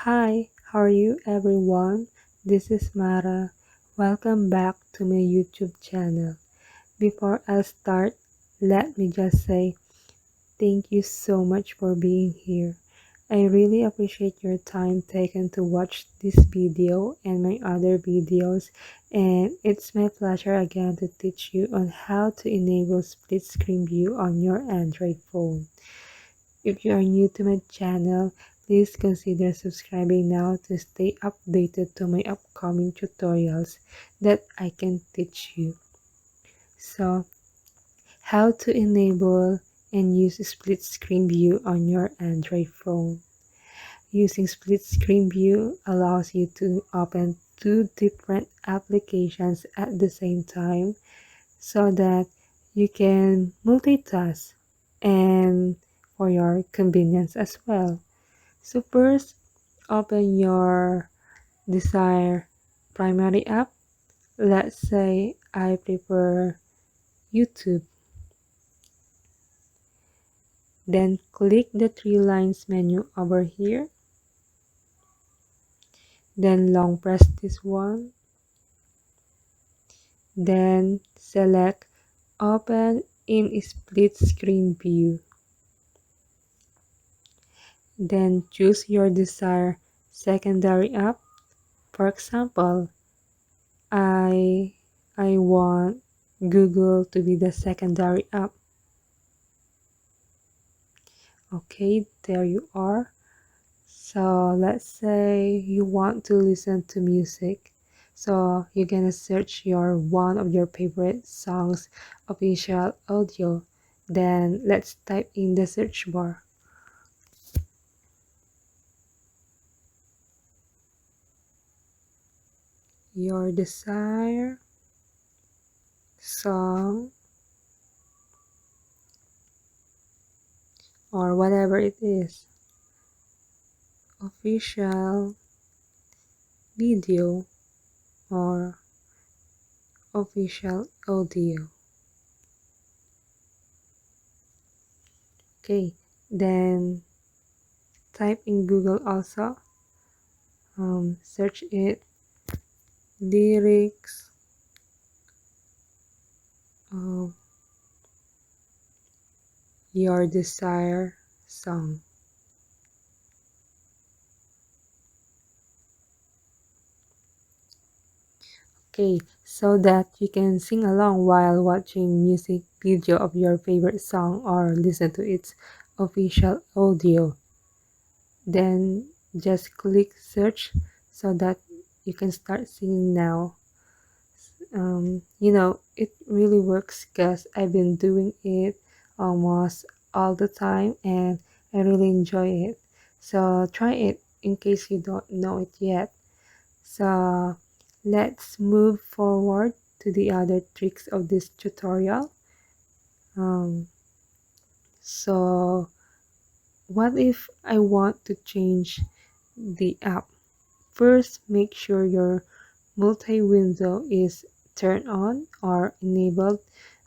Hi, how are you everyone? This is Mara. Welcome back to my YouTube channel. Before I start, let me just say thank you so much for being here. I really appreciate your time taken to watch this video and my other videos, and it's my pleasure again to teach you on how to enable split screen view on your Android phone. If you are new to my channel, please consider subscribing now to stay updated to my upcoming tutorials that I can teach you. So, how to enable and use split screen view on your Android phone. Using split screen view allows you to open two different applications at the same time so that you can multitask and for your convenience as well. So first, open your desired primary app. Let's say I prefer YouTube. Then click the three lines menu over here. Then long press this one. Then select Open in Split Screen View. Then choose your desired secondary app. For example, I want Google to be the secondary app. Okay, there you are. So let's say you want to listen to music. So you're gonna search one of your favorite songs official audio. Then let's type in the search bar your desired song or whatever it is. Official video or official audio. Okay, then type in Google also. Search it lyrics of your desired song. Okay, so that you can sing along while watching music video of your favorite song or listen to its official audio. Then just click search so that you can start singing now. It really works because I've been doing it almost all the time and I really enjoy it. So try it in case you don't know it yet. So let's move forward to the other tricks of this tutorial. Um, so what if I want to change the app? First, make sure your multi-window is turned on or enabled,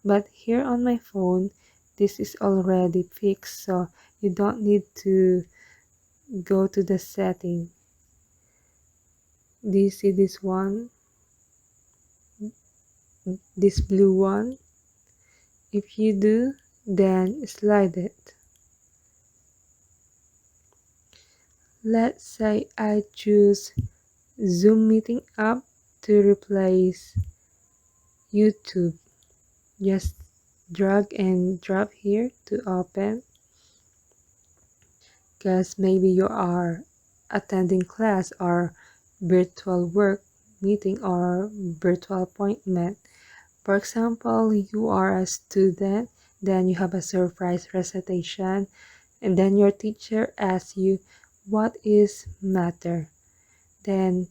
but here on my phone this is already fixed, so you don't need to go to the setting. Do you see this one, this blue one? If you do, then slide it. Let's say I choose Zoom meeting app to replace YouTube. Just drag and drop here to open, because maybe you are attending class or virtual work meeting or virtual appointment. For example, you are a student, then you have a surprise recitation, and then your teacher asks you, what is matter? Then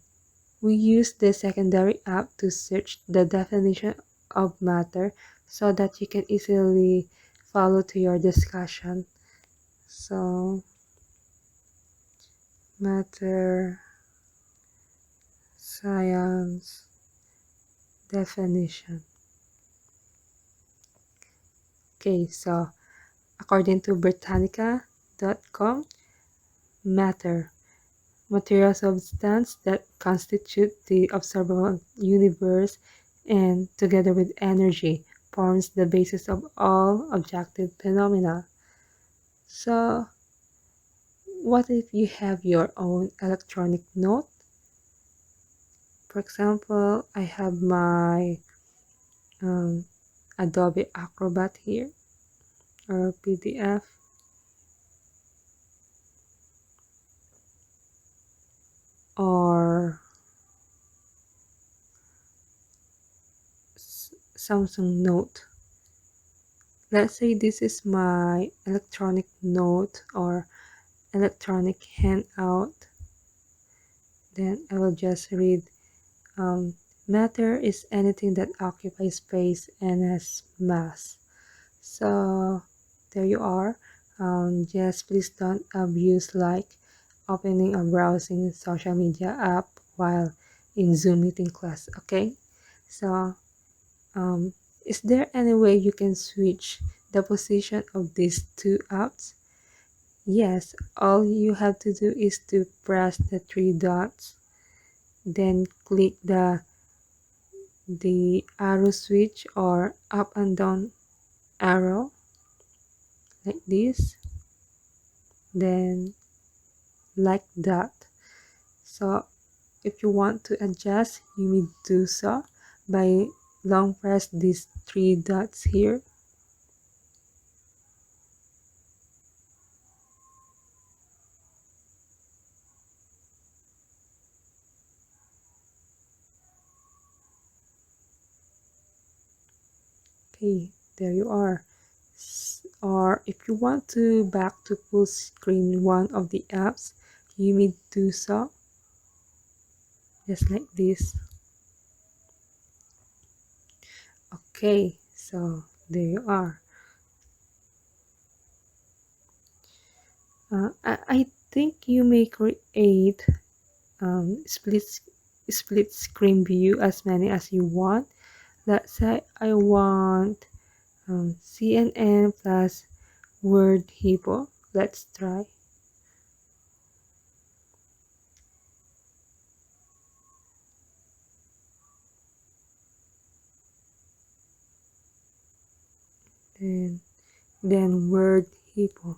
we use the secondary app to search the definition of matter so that you can easily follow to your discussion. So, matter, science, definition. Okay, so according to Britannica.com, matter. material substance that constitute the observable universe and, together with energy, forms the basis of all objective phenomena. So, what if you have your own electronic note? For example, I have my um, Adobe Acrobat here, or PDF, or Samsung Note. Let's say this is my electronic note or electronic handout. Then I will just read, matter is anything that occupies space and has mass. So there you are. Just please don't abuse like opening or browsing social media app while in Zoom meeting class. Okay, so um, is there any way you can switch the position of these two apps? Yes, all you have to do is to press the three dots, then click the arrow switch or up and down arrow like this, then like that. So if you want to adjust, you may do so by long press these three dots here. Okay, there you are. Or if you want to back to full screen one of the apps, you may do so just like this. Okay, so there you are. I think you may create split screen view as many as you want. Let's say I want CNN plus word hippo. Let's try. Then word hippo,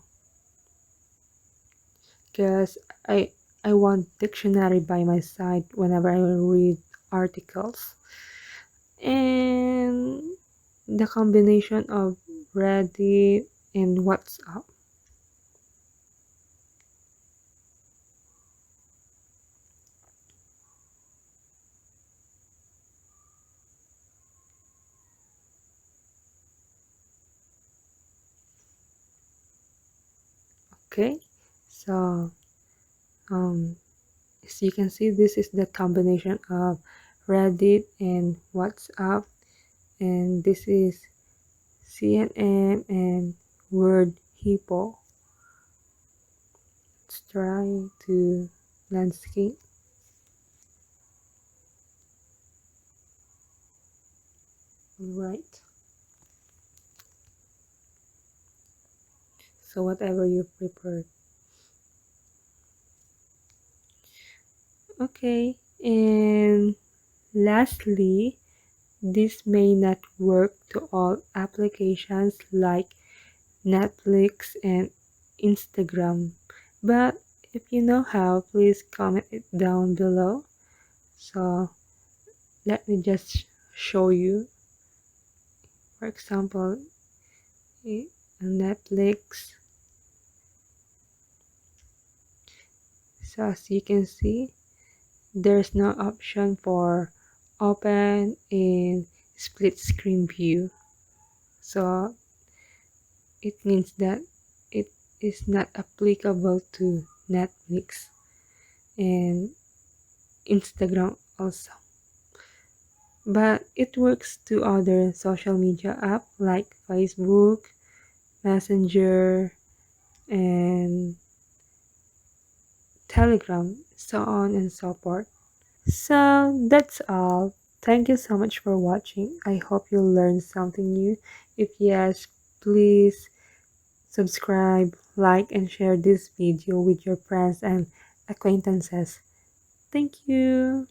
because I want dictionary by my side whenever I read articles. And the combination of Reddit and WhatsApp. Okay, so as you can see, this is the combination of Reddit and WhatsApp, and this is CNN and word hippo. Let's try to landscape. Right. So whatever you prefer. Okay, and lastly, this may not work to all applications like Netflix and Instagram, but if you know how, please comment it down below. So let me just show you. For example, Netflix. So as you can see, there's no option for open in split screen view. So it means that it is not applicable to Netflix and Instagram also. But it works to other social media app like Facebook, Messenger, and Telegram, so on and so forth. So that's all. Thank you so much for watching. I hope you learned something new. If yes, please subscribe, like, and share this video with your friends and acquaintances. Thank you.